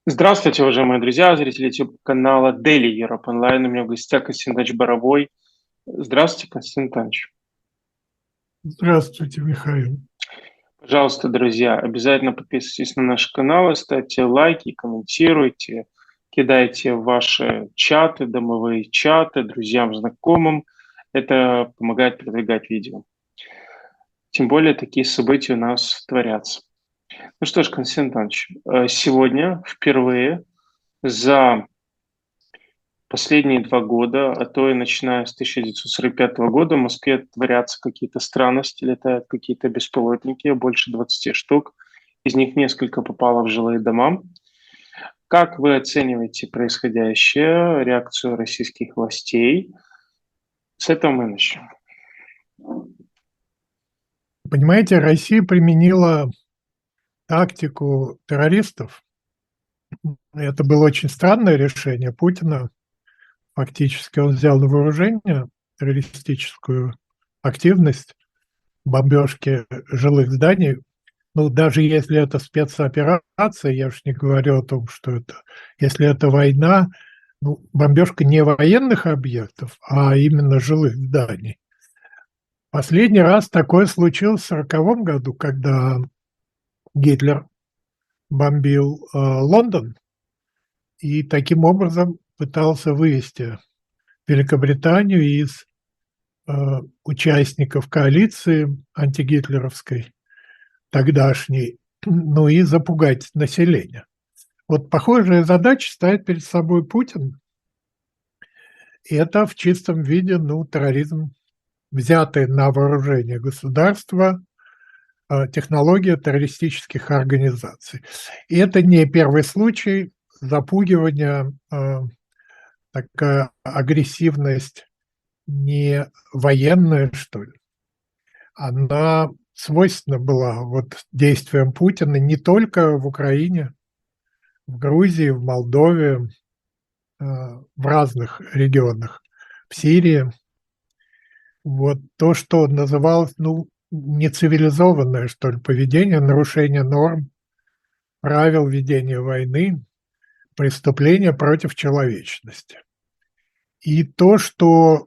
Здравствуйте, уважаемые друзья, зрители YouTube-канала Daily Europe Online. У меня в гостях Константин Ильич Боровой. Здравствуйте, Константин Ильич. Здравствуйте, Михаил. Пожалуйста, друзья, обязательно подписывайтесь на наш канал, ставьте лайки, комментируйте, кидайте в ваши чаты, домовые чаты, друзьям, знакомым. Это помогает продвигать видео. Тем более такие события у нас творятся. Ну что ж, Константин Ильич, сегодня впервые за последние 2 года, а то и начиная с 1945 года в Москве творятся какие-то странности, летают какие-то беспилотники, больше 20 штук. Из них несколько попало в жилые дома. Как вы оцениваете происходящее, реакцию российских властей? С этого мы начнем. Понимаете, Россия применила тактику террористов. Это было очень странное решение Путина. Фактически он взял на вооружение террористическую активность, бомбежки жилых зданий. Ну, даже если это спецоперация, я уж не говорю о том, что это, если это война, ну, бомбежка не военных объектов, а именно жилых зданий. Последний раз такое случилось в 1940 году, когда Гитлер бомбил Лондон и таким образом пытался вывести Великобританию из участников коалиции антигитлеровской тогдашней, ну и запугать население. Вот похожая задача ставит перед собой Путин. И это в чистом виде, ну, терроризм, взятый на вооружение государства, технология террористических организаций. И это не первый случай запугивания, такая агрессивность не военная, что ли. Она свойственна была вот действиям Путина не только в Украине, в Грузии, в Молдове, в разных регионах, в Сирии. Вот то, что называлось, ну, нецивилизованное, что ли, поведение, нарушение норм, правил ведения войны, преступления против человечности. И то, что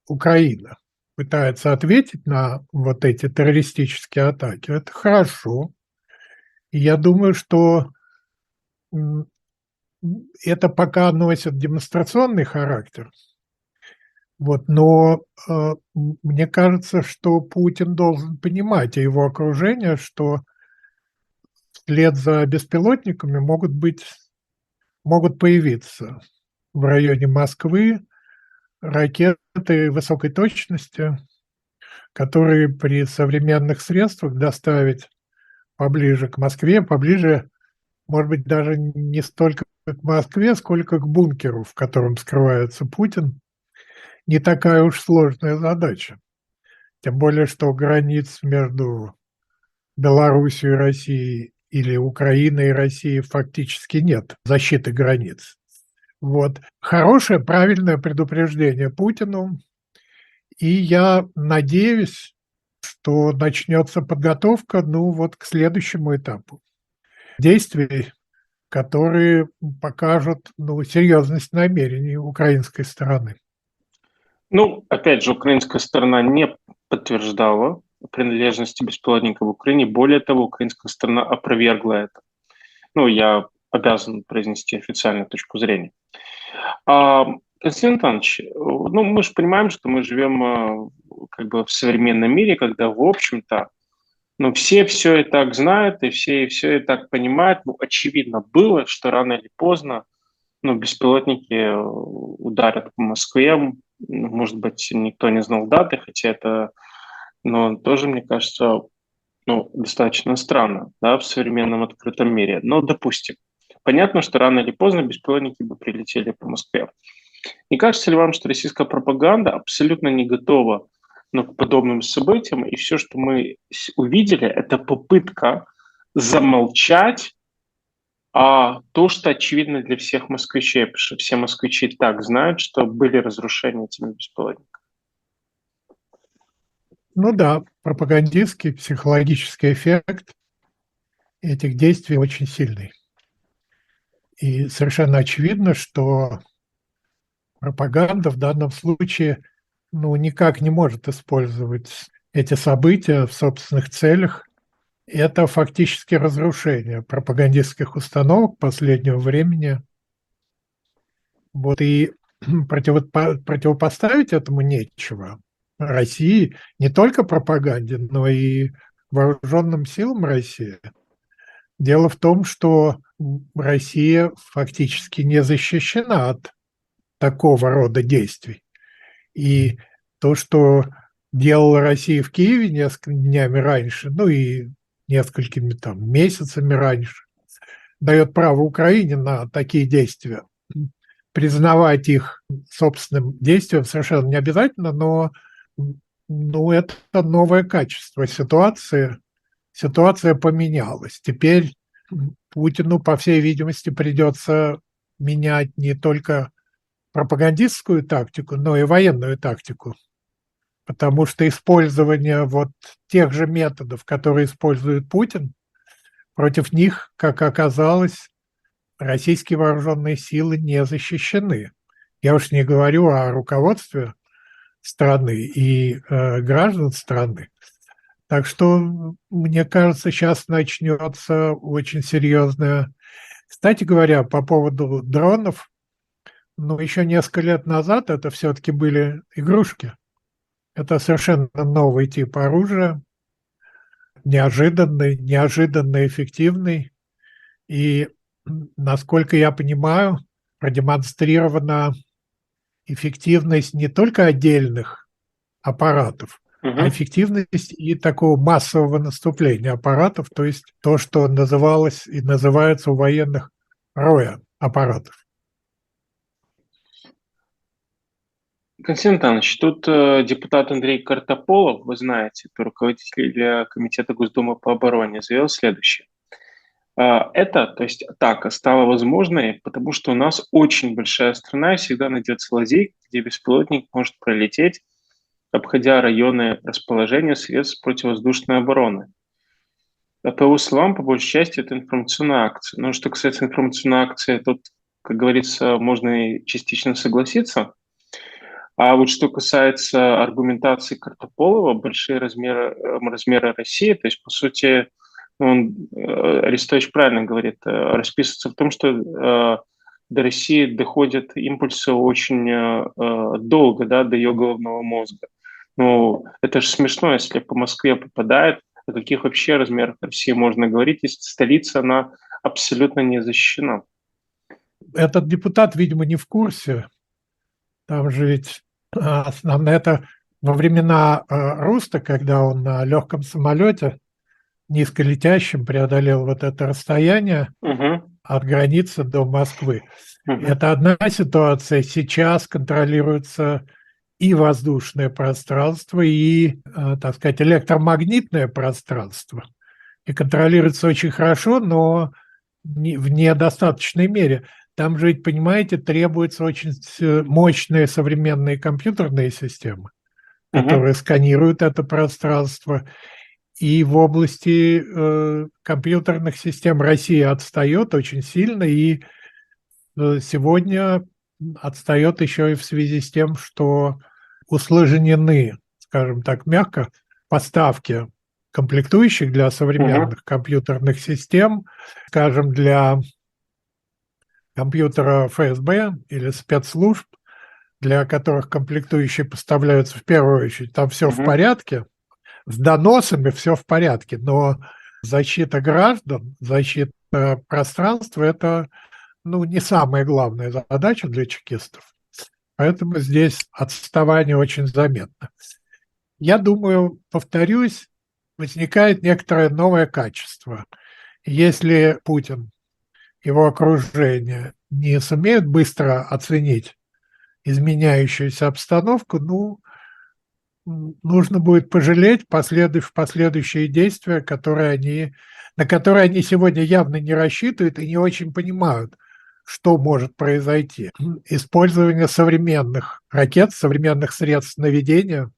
Украина пытается ответить на вот эти террористические атаки, это хорошо. И я думаю, что м, это пока носит демонстрационный характер. Вот, но мне кажется, что Путин должен понимать, и его окружение, что вслед за беспилотниками могут появиться в районе Москвы ракеты высокой точности, которые при современных средствах доставить поближе к Москве, поближе, может быть, даже не столько к Москве, сколько к бункеру, в котором скрывается Путин, не такая уж сложная задача. Тем более, что границ между Белоруссией и Россией или Украиной и Россией фактически нет, защиты границ. Вот. Хорошее, правильное предупреждение Путину. И я надеюсь, что начнется подготовка, ну, вот к следующему этапу действий, которые покажут, ну, серьезность намерений украинской стороны. Ну, опять же, украинская сторона не подтверждала принадлежности беспилотника в Украине. Более того, украинская сторона опровергла это. Ну, я обязан произнести официальную точку зрения. А, Константин Иванович, ну, мы же понимаем, что мы живем как бы в современном мире, когда, в общем-то, ну, все и так знают, и все и так понимают. Ну, очевидно было, что рано или поздно, ну, беспилотники ударят по Москве. Может быть, никто не знал даты, хотя это, ну, тоже, мне кажется, ну, достаточно странно, да, в современном открытом мире. Но, допустим, понятно, что рано или поздно беспилотники бы прилетели по Москве. Не кажется ли вам, что российская пропаганда абсолютно не готова, ну, к подобным событиям, и все, что мы увидели, это попытка замолчать то, что очевидно для всех москвичей, потому что все москвичи так знают, что были разрушения этими беспилотниками. Ну да, пропагандистский, психологический эффект этих действий очень сильный. И совершенно очевидно, что пропаганда в данном случае никак не может использовать эти события в собственных целях. Это фактически разрушение пропагандистских установок последнего времени. Вот и противопоставить этому нечего. России не только пропаганде, но и вооруженным силам России. Дело в том, что Россия фактически не защищена от такого рода действий. И то, что делала Россия в Киеве несколькими днями раньше, и несколькими месяцами раньше, дает право Украине на такие действия. Признавать их собственным действием совершенно не обязательно, но это новое качество ситуации. Ситуация поменялась. Теперь Путину, по всей видимости, придется менять не только пропагандистскую тактику, но и военную тактику. Потому что использование вот тех же методов, которые использует Путин, против них, как оказалось, российские вооруженные силы не защищены. Я уж не говорю о руководстве страны и граждан страны. Так что, мне кажется, сейчас начнется очень серьезная... Кстати говоря, по поводу дронов, еще несколько лет назад это все-таки были игрушки. Это совершенно новый тип оружия, неожиданно эффективный. И, насколько я понимаю, продемонстрирована эффективность не только отдельных аппаратов, а эффективность и такого массового наступления аппаратов, то есть то, что называлось и называется у военных роя аппаратов. Константин Иванович, тут депутат Андрей Картополов, вы знаете, это руководитель Комитета Госдумы по обороне, заявил следующее. То есть атака стала возможной, потому что у нас очень большая страна, и всегда найдется лазейка, где беспилотник может пролететь, обходя районы расположения средств противовоздушной обороны. По его словам, по большей части, это информационная акция. Но что касается информационной акции, тут, как говорится, можно и частично согласиться. А вот что касается аргументации Картополова, большие размеры России, то есть, по сути, Арестович правильно говорит, расписывается в том, что до России доходят импульсы очень долго, да, до ее головного мозга. Это же смешно, если по Москве попадает, о каких вообще размерах России можно говорить, если столица, она абсолютно не защищена. Этот депутат, видимо, не в курсе. Там же ведь основное это во времена Руста, когда он на легком самолете низколетящим преодолел вот это расстояние от границы до Москвы. Это одна ситуация. Сейчас контролируется и воздушное пространство, и, так сказать, электромагнитное пространство. И контролируется очень хорошо, но в недостаточной мере. Там же ведь, понимаете, требуются очень мощные современные компьютерные системы, которые сканируют это пространство. И в области компьютерных систем Россия отстает очень сильно, и сегодня отстает еще и в связи с тем, что усложнены, скажем так, мягко, поставки комплектующих для современных компьютерных систем, скажем, для компьютера ФСБ или спецслужб, для которых комплектующие поставляются в первую очередь. Там все в порядке, с доносами все в порядке, но защита граждан, защита пространства – это не самая главная задача для чекистов. Поэтому здесь отставание очень заметно. Я думаю, повторюсь, возникает некоторое новое качество. Если Путин, его окружение не сумеют быстро оценить изменяющуюся обстановку, нужно будет пожалеть последующие действия, на которые они сегодня явно не рассчитывают и не очень понимают, что может произойти. Использование современных ракет, современных средств наведения,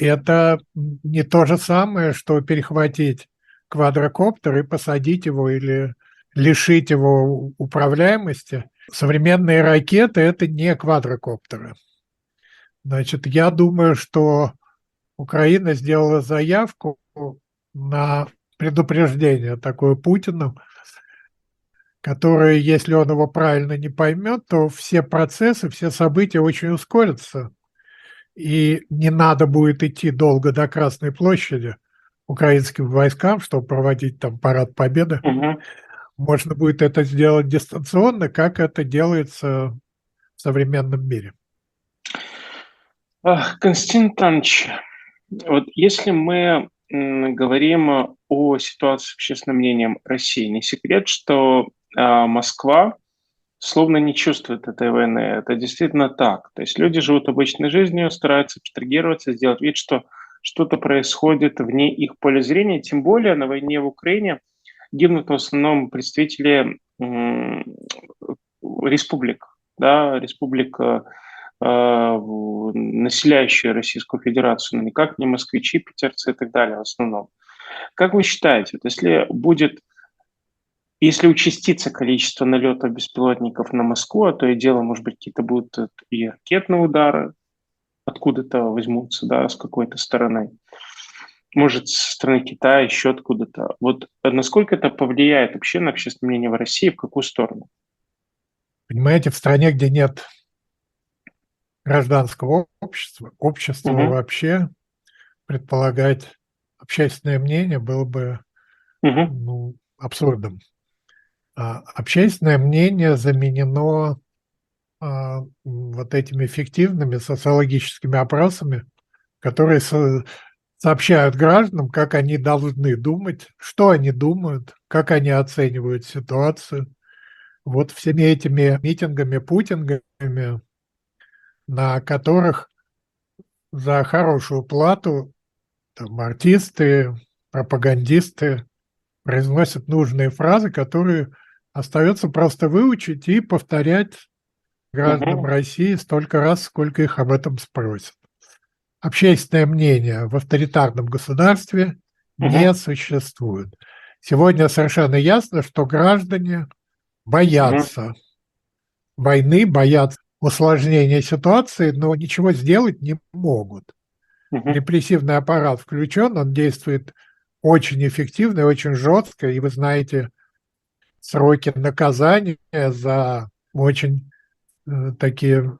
это не то же самое, что перехватить квадрокоптер и посадить его или лишить его управляемости. Современные ракеты – это не квадрокоптеры. Значит, я думаю, что Украина сделала заявку на предупреждение такое Путину, которое, если он его правильно не поймет, то все процессы, все события очень ускорятся, и не надо будет идти долго до Красной площади украинским войскам, чтобы проводить там парад Победы. Мгм. Можно будет это сделать дистанционно, как это делается в современном мире. Константин Иванович, вот если мы говорим о ситуации с общественным мнением России, не секрет, что Москва словно не чувствует этой войны. Это действительно так. То есть люди живут обычной жизнью, стараются абстрагироваться, сделать вид, что что-то происходит вне их поля зрения. Тем более на войне в Украине гибнут в основном представители республик, да, республик, населяющие Российскую Федерацию, но никак не москвичи, питерцы и так далее в основном. Как вы считаете, вот если участится количество налетов беспилотников на Москву, а то и дело, может быть, какие-то будут и ракетные удары откуда-то возьмутся, да, с какой-то стороны, может, со стороны Китая, еще откуда-то. Вот насколько это повлияет вообще на общественное мнение в России, в какую сторону? Понимаете, в стране, где нет гражданского общества Угу, вообще, предполагать общественное мнение было бы угу, абсурдом. Общественное мнение заменено вот этими фиктивными социологическими опросами, которые сообщают гражданам, как они должны думать, что они думают, как они оценивают ситуацию. Вот всеми этими митингами, путингами, на которых за хорошую плату там, артисты, пропагандисты произносят нужные фразы, которые остается просто выучить и повторять гражданам угу, России столько раз, сколько их об этом спросят. Общественное мнение в авторитарном государстве не угу, существует. Сегодня совершенно ясно, что граждане угу, боятся войны, боятся усложнения ситуации, но ничего сделать не могут. угу, Репрессивный аппарат включен, он действует очень эффективно и очень жестко, и вы знаете сроки наказания за очень такие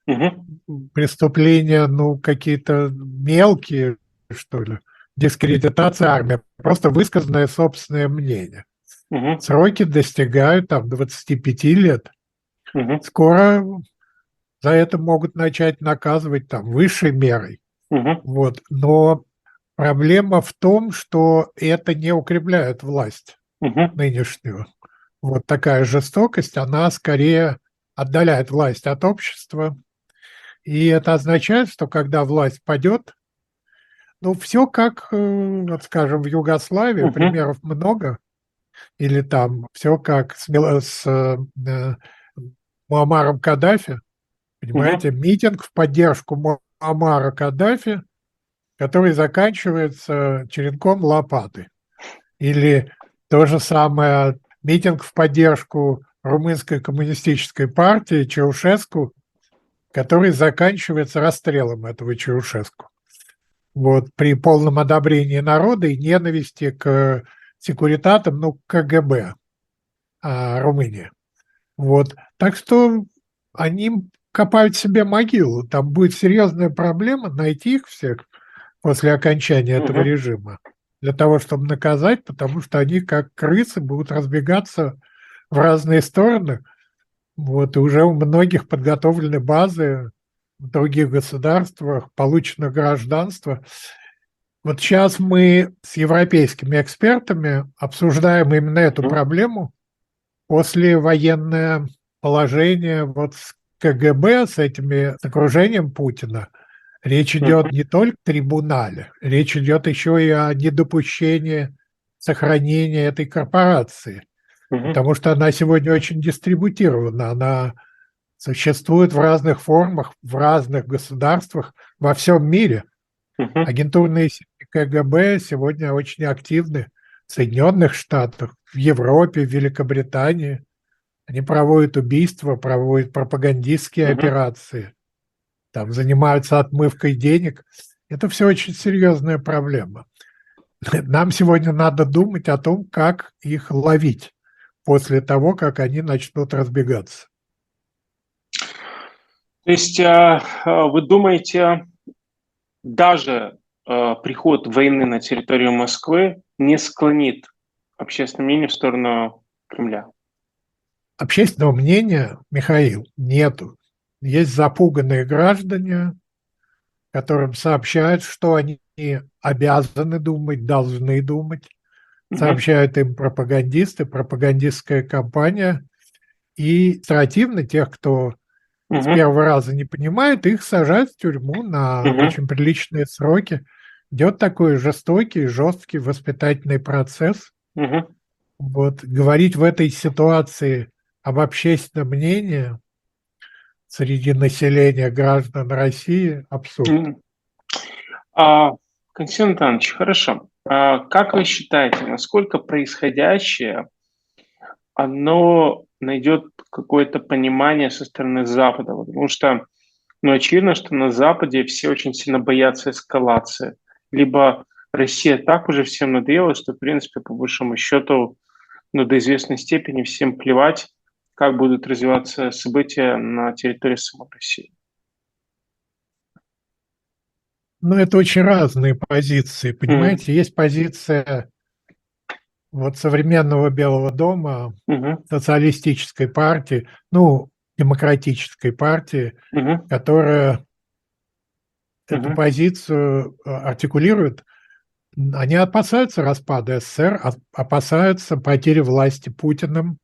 угу, преступления, какие-то мелкие, что ли, дискредитация армии, просто высказанное собственное мнение. угу, Сроки достигают там 25 лет. угу, Скоро за это могут начать наказывать там высшей мерой. угу, Вот. Но проблема в том, что это не укрепляет власть угу, нынешнюю. Вот такая жестокость, она скорее отдаляет власть от общества. И это означает, что когда власть падет, все как, вот скажем, в Югославии, угу, примеров много, или там все как с Муаммаром Каддафи, угу, понимаете, митинг в поддержку Муаммара Каддафи, который заканчивается черенком лопаты. Или то же самое митинг в поддержку румынской коммунистической партии Чаушеску, который заканчивается расстрелом этого Чаушеску. Вот, при полном одобрении народа и ненависти к секуритатам, КГБ Румынии. Вот. Так что они копают себе могилу. Там будет серьезная проблема найти их всех после окончания этого угу, режима для того, чтобы наказать, потому что они как крысы будут разбегаться в разные стороны. Вот, и уже у многих подготовлены базы в других государствах, получено гражданство. Вот сейчас мы с европейскими экспертами обсуждаем именно эту угу, проблему. Послевоенное положение вот с КГБ, с окружением Путина, речь идет не только о трибунале, речь идет еще и о недопущении сохранения этой корпорации, угу, потому что она сегодня очень дистрибутирована, она существует в разных формах, в разных государствах во всем мире. угу, Агентурные сети КГБ сегодня очень активны в Соединенных Штатах, в Европе, в Великобритании. Они проводят убийства, проводят пропагандистские операции, там занимаются отмывкой денег. Это все очень серьезная проблема. Нам сегодня надо думать о том, как их ловить после того, как они начнут разбегаться. То есть вы думаете, даже приход войны на территорию Москвы не склонит общественное мнение в сторону Кремля? Общественного мнения, Михаил, нету. Есть запуганные граждане, которым сообщают, что они обязаны думать, должны думать. Сообщают им пропагандисты, пропагандистская кампания. И противно тех, кто с первого раза не понимает, их сажают в тюрьму на очень приличные сроки. Идет такой жестокий, жесткий воспитательный процесс. Вот говорить в этой ситуации об общественном мнении среди населения граждан России абсурд. Константин Иванович, хорошо. Как вы считаете, насколько происходящее, оно найдет какое-то понимание со стороны Запада? Потому что, очевидно, что на Западе все очень сильно боятся эскалации. Либо Россия так уже всем надоела, что, в принципе, по большому счету, до известной степени всем плевать, как будут развиваться события на территории самой России. Ну, это очень разные позиции, понимаете? Есть позиция вот современного Белого дома, социалистической партии, демократической партии, которая эту позицию артикулирует. Они опасаются распада СССР, опасаются потери власти Путиным,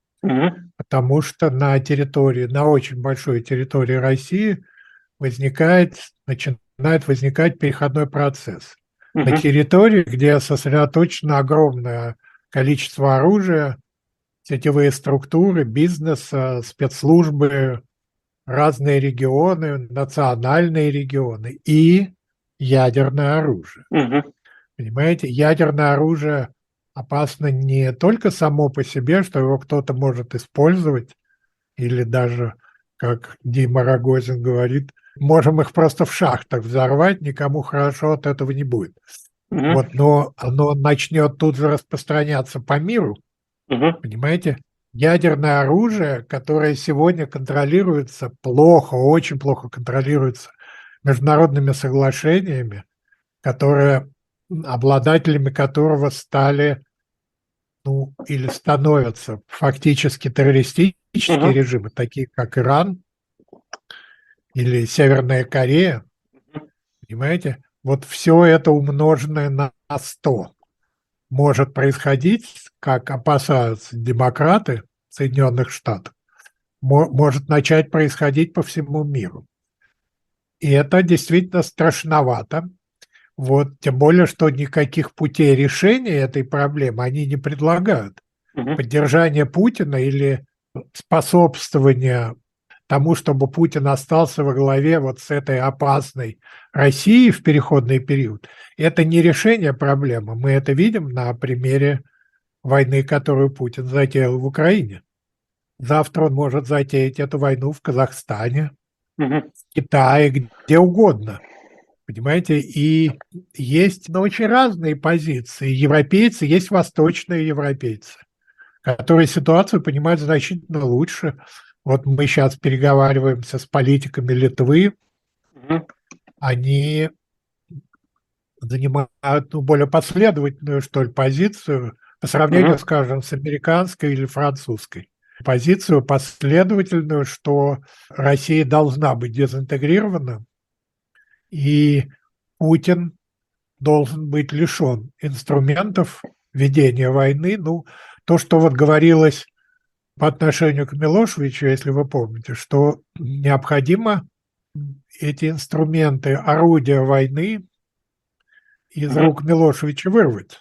потому что на очень большой территории России начинает возникать переходной процесс. На территории, где сосредоточено огромное количество оружия, сетевые структуры, бизнеса, спецслужбы, разные регионы, национальные регионы и ядерное оружие. Понимаете, ядерное оружие опасно не только само по себе, что его кто-то может использовать, или даже, как Дима Рогозин говорит, можем их просто в шахтах взорвать, никому хорошо от этого не будет. Но оно начнет тут же распространяться по миру. Понимаете? Ядерное оружие, которое сегодня контролируется плохо, очень плохо контролируется международными соглашениями, обладателями которого стали, или становятся фактически террористические режимы, такие как Иран или Северная Корея. Понимаете? Вот все это умноженное на 100 может происходить, как опасаются демократы Соединенных Штатов, может начать происходить по всему миру. И это действительно страшновато. Тем более, что никаких путей решения этой проблемы они не предлагают. Поддержание Путина или способствование тому, чтобы Путин остался во главе с этой опасной России в переходный период, это не решение проблемы. Мы это видим на примере войны, которую Путин затеял в Украине. Завтра он может затеять эту войну в Казахстане, в Китае, где угодно. Понимаете? И есть очень разные позиции. Европейцы, есть восточные европейцы, которые ситуацию понимают значительно лучше. Мы сейчас переговариваемся с политиками Литвы. Они занимают более последовательную, позицию по сравнению, скажем, с американской или французской. Позицию последовательную, что Россия должна быть дезинтегрирована, и Путин должен быть лишен инструментов ведения войны. То, что говорилось по отношению к Милошевичу, если вы помните, что необходимо эти инструменты, орудия войны из рук Милошевича вырвать.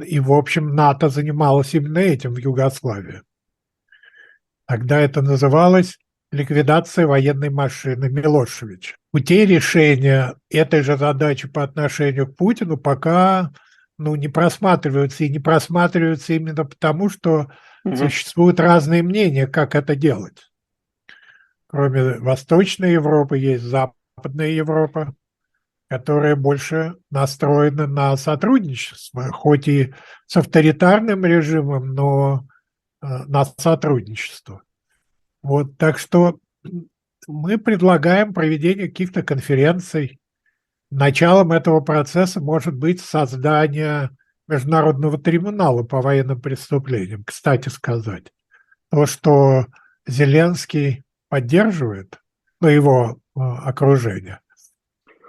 И, в общем, НАТО занималось именно этим в Югославии. Тогда это называлось ликвидация военной машины Милошевича. Путей решения этой же задачи по отношению к Путину пока не просматриваются, и не просматриваются именно потому, что Мгм. существуют разные мнения, как это делать. Кроме Восточной Европы есть Западная Европа, которая больше настроена на сотрудничество, хоть и с авторитарным режимом, но на сотрудничество. Вот, так что мы предлагаем проведение каких-то конференций. Началом этого процесса может быть создание Международного трибунала по военным преступлениям. Кстати сказать, то, что Зеленский поддерживает, его окружение,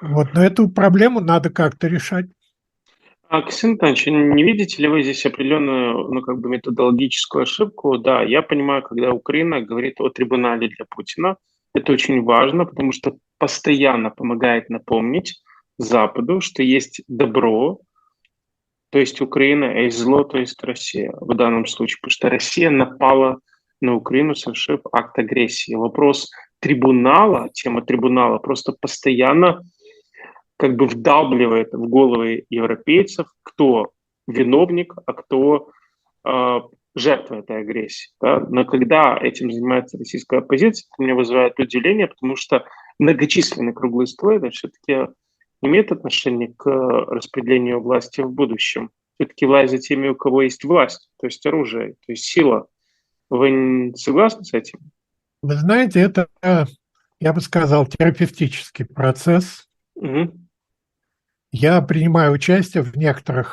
вот, но эту проблему надо как-то решать. Ксения Анатольевич, не видите ли вы здесь определенную, ну, как бы методологическую ошибку? Да, я понимаю, когда Украина говорит о трибунале для Путина, это очень важно, потому что постоянно помогает напомнить Западу, что есть добро, то есть Украина, а есть зло, то есть Россия в данном случае, потому что Россия напала на Украину, совершив акт агрессии. Вопрос трибунала, тема трибунала просто постоянно как бы вдалбливает в головы европейцев, кто виновник, а кто э, жертва этой агрессии. Да? Но когда этим занимается российская оппозиция, это меня вызывает удивление, потому что многочисленные круглые столы это все-таки имеет отношение к распределению власти в будущем. Все-таки власть за теми, у кого есть власть, то есть оружие, то есть сила. Вы согласны с этим? Вы знаете, это, я бы сказал, терапевтический процесс. Мгм. Я принимаю участие в некоторой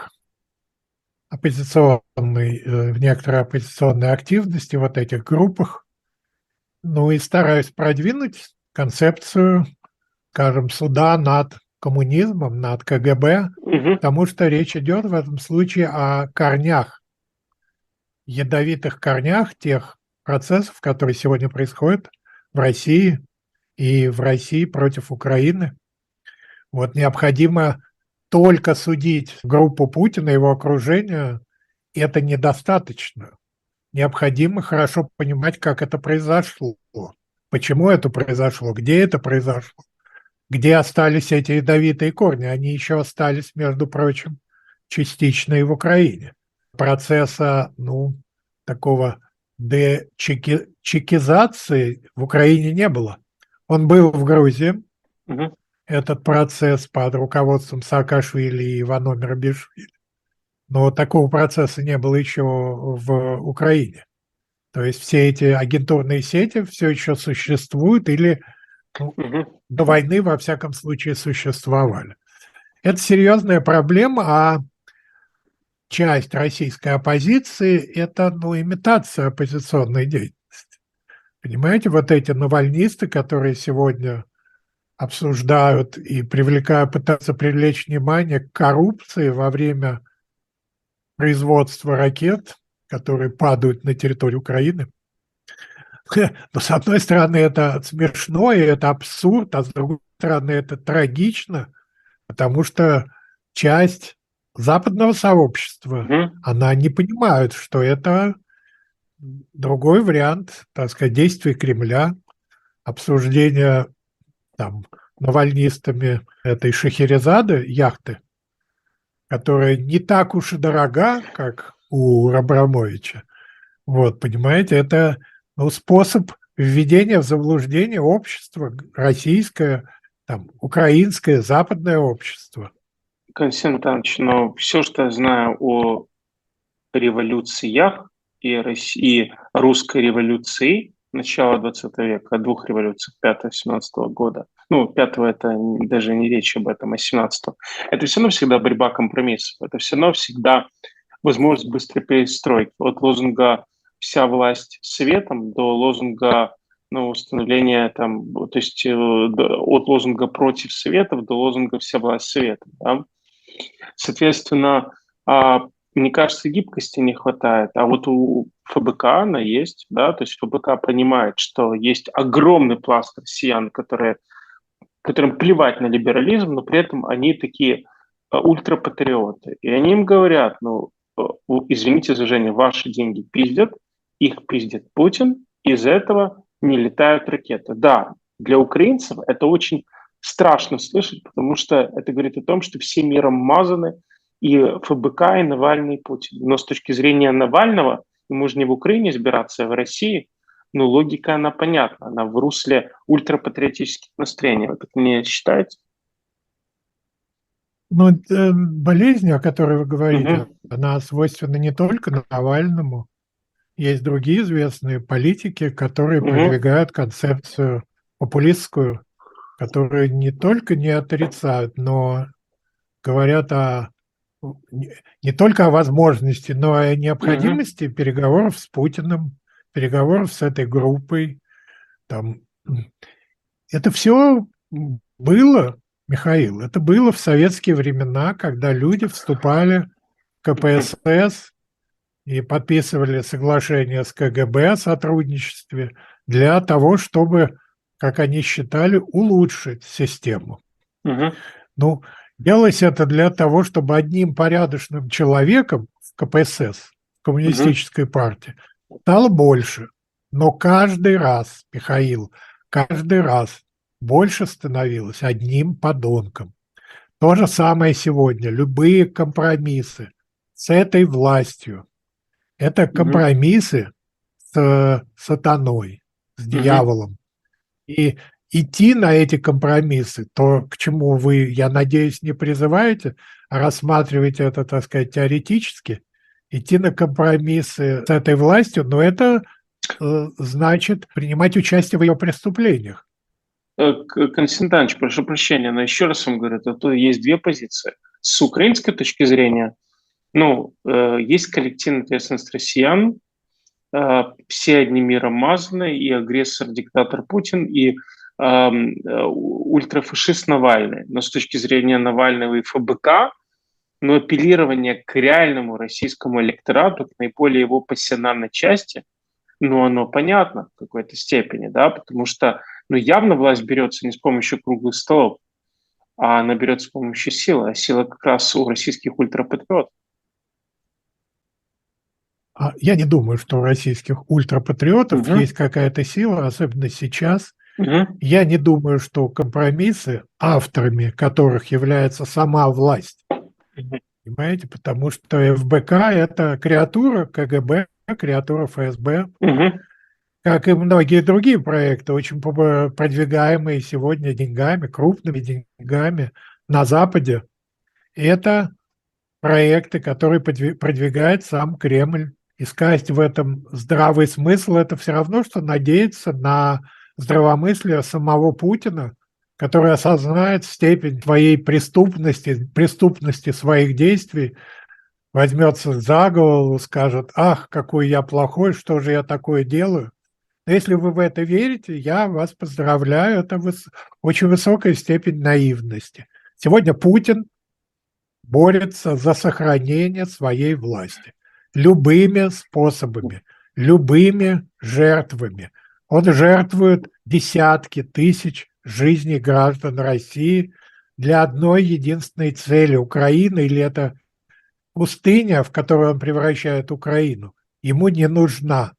оппозиционной активности, вот этих группах, и стараюсь продвинуть концепцию, скажем, суда над коммунизмом, над КГБ, Мгм. потому что речь идет в этом случае о корнях, ядовитых корнях тех процессов, которые сегодня происходят в России и в России против Украины. Вот необходимо только судить группу Путина и его окружение, это недостаточно. Необходимо хорошо понимать, как это произошло, почему это произошло, где это произошло, где остались эти ядовитые корни. Они еще остались, между прочим, частично и в Украине. Процесса, такого дечекизации в Украине не было. Он был в Грузии, Мгм. этот процесс под руководством Саакашвили и Ивано Мерабишвили. Но такого процесса не было еще в Украине. То есть все эти агентурные сети все еще существуют или Мгм. до войны, во всяком случае, существовали. Это серьезная проблема, а часть российской оппозиции – это имитация оппозиционной деятельности. Понимаете, вот эти навальнисты, которые сегодня обсуждают и пытаются привлечь внимание к коррупции во время производства ракет, которые падают на территорию Украины. Но, с одной стороны, это смешно, и это абсурд, а с другой стороны, это трагично, потому что часть западного сообщества, Мгм. она не понимает, что это другой вариант, так сказать, действий Кремля, обсуждения там навальнистами этой Шахерезады, яхты, которая не так уж и дорога, как у Абрамовича. Вот, понимаете, это способ введения в заблуждение общества, российское, там, украинское, западное общество. Константин Иванович, но все, что я знаю о революциях и русской революции начала 20 века, о двух революциях 5-17 года. Ну, 5 это даже не речь об этом, а 17 это все равно всегда борьба компромиссов. Это все равно всегда возможность быстрой перестройки. От лозунга «вся власть светом» до лозунга установления там, то есть от лозунга «против советов» до лозунга «вся власть светом». Да? Соответственно, мне кажется, гибкости не хватает. А вот у ФБК она есть, да, то есть ФБК понимает, что есть огромный пласт россиян, которым плевать на либерализм, но при этом они такие ультрапатриоты. И они им говорят, извините за Женя, ваши деньги пиздят, их пиздит Путин, из-за этого не летают ракеты. Да, для украинцев это очень страшно слышать, потому что это говорит о том, что все миром мазаны, и ФБК, и Навальный, и Путин. Но с точки зрения Навального, ему же не в Украине избираться, а в России, ну, логика, она понятна, она в русле ультрапатриотических настроений. Вы так не считаете? Но болезнь, о которой вы говорите, Угу, она свойственна не только Навальному. Есть другие известные политики, которые угу, продвигают концепцию популистскую, которые не только не отрицают, но говорят не только о возможности, но и о угу, необходимости переговоров с Путиным, переговоров с этой группой. Там, это все было, Михаил, это было в советские времена, когда люди вступали в КПСС и подписывали соглашение с КГБ о сотрудничестве для того, чтобы, как они считали, улучшить систему. угу, Ну, делалось это для того, чтобы одним порядочным человеком в КПСС, в угу, коммунистической партии, стало больше. Но каждый раз, Михаил, каждый раз больше становилось одним подонком. То же самое сегодня. Любые компромиссы с этой властью – это угу, компромиссы с сатаной, с угу. дьяволом. И идти на эти компромиссы, то, к чему вы, я надеюсь, не призываете, а рассматриваете это, так сказать, теоретически, идти на компромиссы с этой властью, но это значит принимать участие в ее преступлениях. Константин Иванович, прошу прощения, но еще раз вам говорю, тут есть две позиции. С украинской точки зрения, ну, есть коллективная ответственность россиян, все одним миром мазаны, и агрессор, диктатор Путин, и ультрафашист Навальный. Но с точки зрения Навального и ФБК, но апеллирование к реальному российскому электорату, к наиболее его пассионарной части, ну, оно понятно в какой-то степени, да, потому что, ну, явно власть берется не с помощью круглых столов, а она берется с помощью силы, а сила как раз у российских ультрапатриотов. Я не думаю, что у российских ультрапатриотов Угу, есть какая-то сила, особенно сейчас. угу, Я не думаю, что компромиссы, авторами которых является сама власть, понимаете, потому что ФБК – это креатура КГБ, креатура ФСБ, угу, как и многие другие проекты, очень продвигаемые сегодня деньгами, крупными деньгами на Западе. Это проекты, которые продвигает сам Кремль. Искать в этом здравый смысл – это все равно, что надеяться на здравомыслие самого Путина, который осознает степень своей преступности своих действий, возьмется за голову, скажет: ах, какой я плохой, что же я такое делаю. Но если вы в это верите, я вас поздравляю, это очень высокая степень наивности. Сегодня Путин борется за сохранение своей власти любыми способами, любыми жертвами. Он жертвует десятки тысяч жизней граждан России для одной единственной цели – Украины, или это пустыня, в которую он превращает Украину, ему не нужна.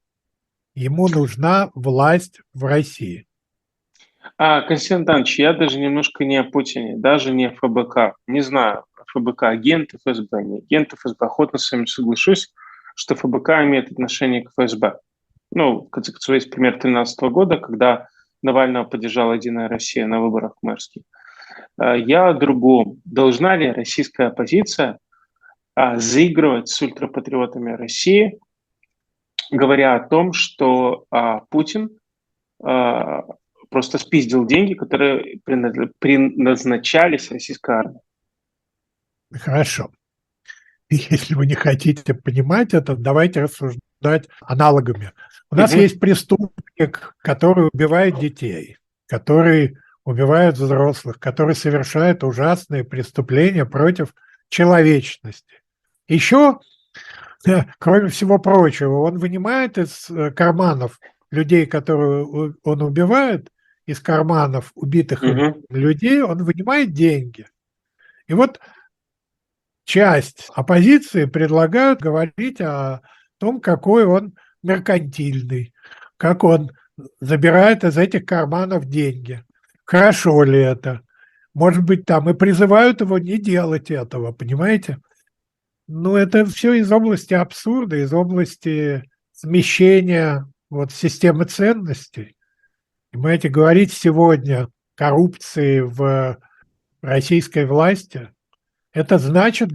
Ему нужна власть в России. Константин Иванович, я даже немножко не о Путине, даже не о ФБК. Не знаю, ФБК агент ФСБ, не агент ФСБ. Охотно с вами соглашусь, что ФБК имеет отношение к ФСБ. Ну, в конце концов, есть пример 2013 года, когда Навального поддержала «Единая Россия» на выборах мэрских. Я о другом. Должна ли российская оппозиция заигрывать с ультрапатриотами России, говоря о том, что Путин просто спиздил деньги, которые предназначались российской армии? Хорошо. Если вы не хотите понимать это, давайте рассуждать аналогами. У нас Угу, есть преступник, который убивает детей, который убивает взрослых, который совершает ужасные преступления против человечности. Еще, кроме всего прочего, он вынимает из карманов людей, которые он убивает, из карманов убитых им угу. людей, он вынимает деньги. И вот часть оппозиции предлагают говорить о том, какой он меркантильный, как он забирает из этих карманов деньги. Хорошо ли это? Может быть, там и призывают его не делать этого, понимаете? Ну, это все из области абсурда, из области смещения вот системы ценностей. Понимаете, говорить сегодня о коррупции в российской власти — это значит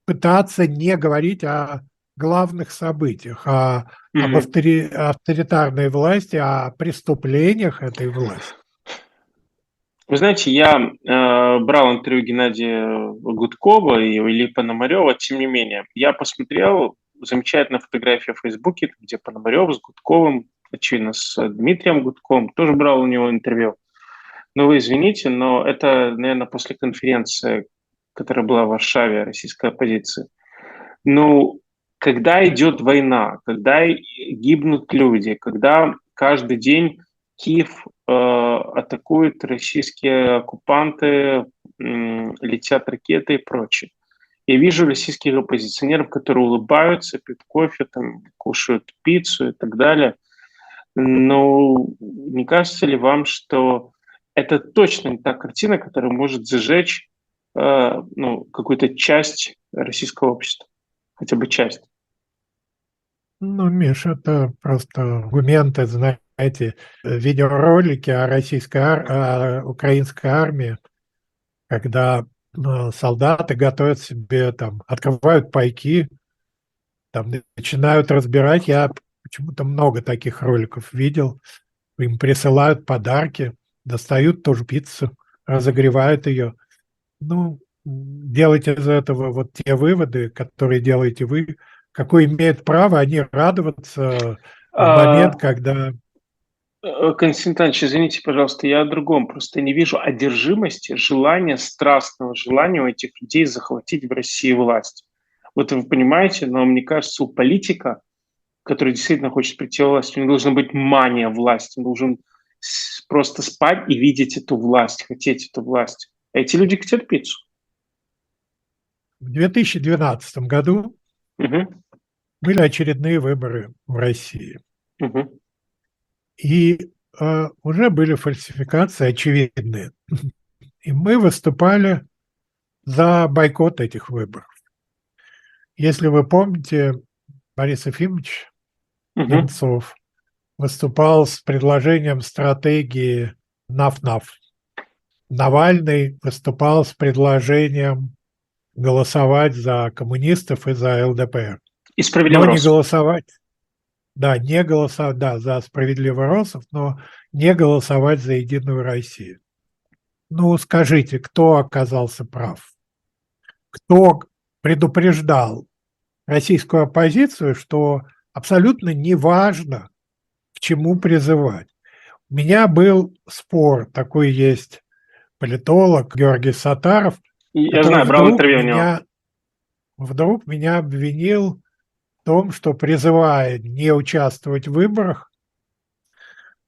пытаться не говорить о главных событиях, об Мгм. авторитарной власти, о преступлениях этой власти. Вы знаете, я брал интервью Геннадия Гудкова и Ильи Пономарева, тем не менее, я посмотрел замечательная фотография в Фейсбуке, где Пономарев с Гудковым, очевидно, с Дмитрием Гудковым, тоже брал у него интервью. Но вы извините, но это, наверное, после конференции, которая была в Варшаве, российской оппозиции. Ну, когда идет война, когда гибнут люди, когда каждый день Киев атакуют российские оккупанты, летят ракеты и прочее. Я вижу российских оппозиционеров, которые улыбаются, пьют кофе, там, кушают пиццу и так далее. Но не кажется ли вам, что это точно не та картина, которая может зажечь какую-то часть российского общества? Хотя бы часть. Ну, Миш, это просто аргументы, знаете, видеоролики о о украинской армии, когда солдаты готовят себе, там, открывают пайки, там, начинают разбирать. Я почему-то много таких роликов видел. Им присылают подарки, достают тоже пиццу, разогревают ее. Ну, делайте из этого вот те выводы, которые делаете вы. Какое имеют право они радоваться в момент, А, когда... Константин Иванович, извините, пожалуйста, я о другом. Просто не вижу одержимости, желания, страстного желания у этих людей захватить в России власть. Вот вы понимаете, но мне кажется, у политика, который действительно хочет прийти в власть, у него должна быть мания власти. Он должен просто спать и видеть эту власть, хотеть эту власть. А эти люди хотят пиццу. В 2012 году Мгм. были очередные выборы в России. Мгм. И уже были фальсификации очевидные. И мы выступали за бойкот этих выборов. Если вы помните, Борис Ефимович Мгм. Немцов выступал с предложением стратегии «Наф-Наф». Навальный выступал с предложением голосовать за коммунистов и за ЛДПР. И Но справедливый не рост. голосовать, да, не голосовать, да, за справедливый Росов, но не голосовать за Единую Россию. Ну, скажите, кто оказался прав? Кто предупреждал российскую оппозицию, что абсолютно неважно, к чему призывать? У меня был спор, такой есть политолог Георгий Саттаров, Я который знаю, брал интервью у него. вдруг меня обвинил в том, что, призывая не участвовать в выборах,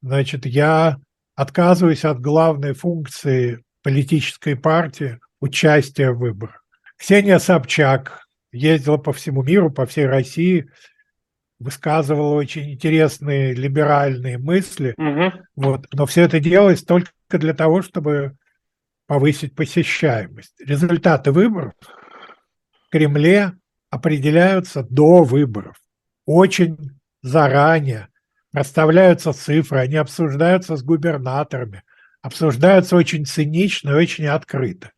значит, я отказываюсь от главной функции политической партии — участия в выборах. Ксения Собчак ездила по всему миру, по всей России, высказывала очень интересные либеральные мысли, Мгм. вот, но все это делалось только для того, чтобы повысить посещаемость. Результаты выборов в Кремле определяются до выборов, очень заранее. Расставляются цифры, они обсуждаются с губернаторами, обсуждаются очень цинично и очень открыто.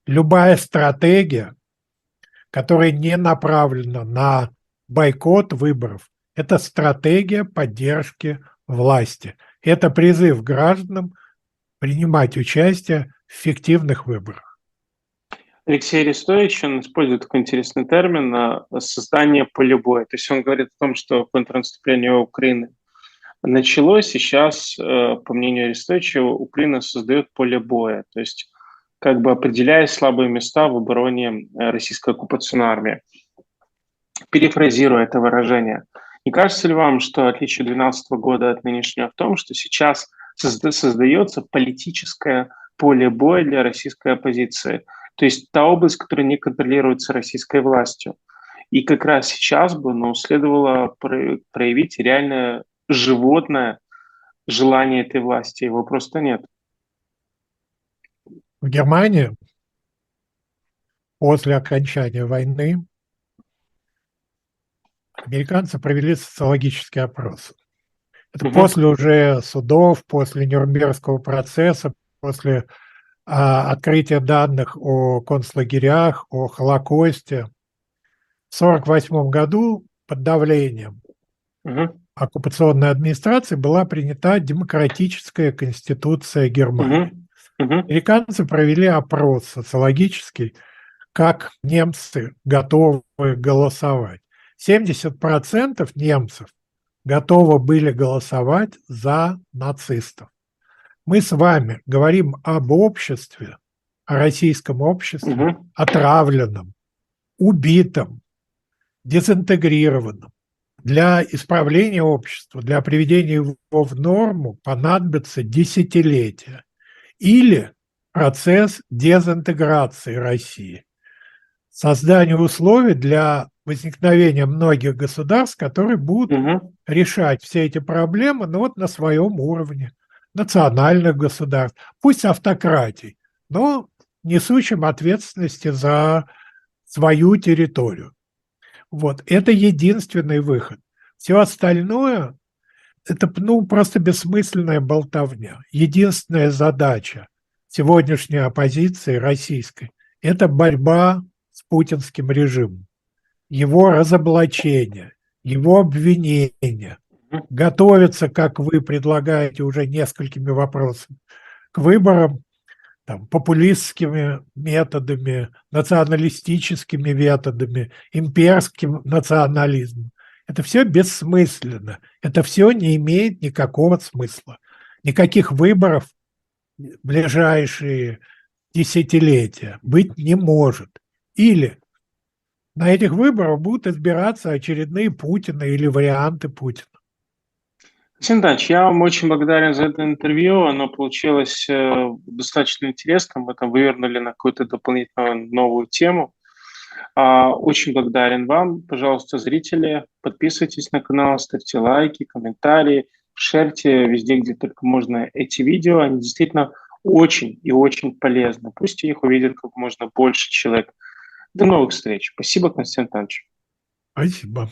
Любая стратегия, которая не направлена на бойкот выборов, это стратегия поддержки власти. Это призыв гражданам принимать участие в фиктивных выборах. Алексей Арестович, он использует такой интересный термин «создание поля боя». То есть он говорит о том, что контрнаступление Украины началось, и сейчас, по мнению Арестовича, Украина создает поле боя. То есть как бы определяя слабые места в обороне российской оккупационной армии. Перефразируя это выражение, не кажется ли вам, что отличие 2012 года от нынешнего в том, что сейчас создается политическое поле боя для российской оппозиции, то есть та область, которая не контролируется российской властью. И как раз сейчас бы следовало проявить реальное животное желание этой власти. Его просто нет. В Германии после окончания войны американцы провели социологический опрос. Это после уже судов, после Нюрнбергского процесса, после открытия данных о концлагерях, о Холокосте. В 1948 году под давлением оккупационной администрации была принята демократическая конституция Германии. Американцы провели опрос социологический, как немцы готовы голосовать. 70% немцев готовы были голосовать за нацистов. Мы с вами говорим об обществе, о российском обществе, отравленном, убитом, дезинтегрированном. Для исправления общества, для приведения его в норму понадобится десятилетия. Или процесс дезинтеграции России. Создание условий для возникновения многих государств, которые будут решать все эти проблемы, но вот на своем уровне, национальных государств, пусть автократий, но несущим ответственности за свою территорию. Вот, это единственный выход. Все остальное – это просто бессмысленная болтовня. Единственная задача сегодняшней оппозиции российской – это борьба с путинским режимом, его разоблачение, его обвинение, готовиться, как вы предлагаете уже несколькими вопросами, к выборам популистскими методами, националистическими методами, имперским национализмом. Это все бессмысленно. Это все не имеет никакого смысла. Никаких выборов в ближайшие десятилетия быть не может. Или на этих выборах будут избираться очередные Путины или варианты Путина. Александр Иванович, я вам очень благодарен за это интервью. Оно получилось достаточно интересным. Мы там вывернули на какую-то дополнительную новую тему. Очень благодарен вам. Пожалуйста, зрители, подписывайтесь на канал, ставьте лайки, комментарии, шерьте везде, где только можно эти видео. Они действительно очень и очень полезны. Пусть их увидит как можно больше человек. До новых встреч. Спасибо, Константин Иванович. Спасибо.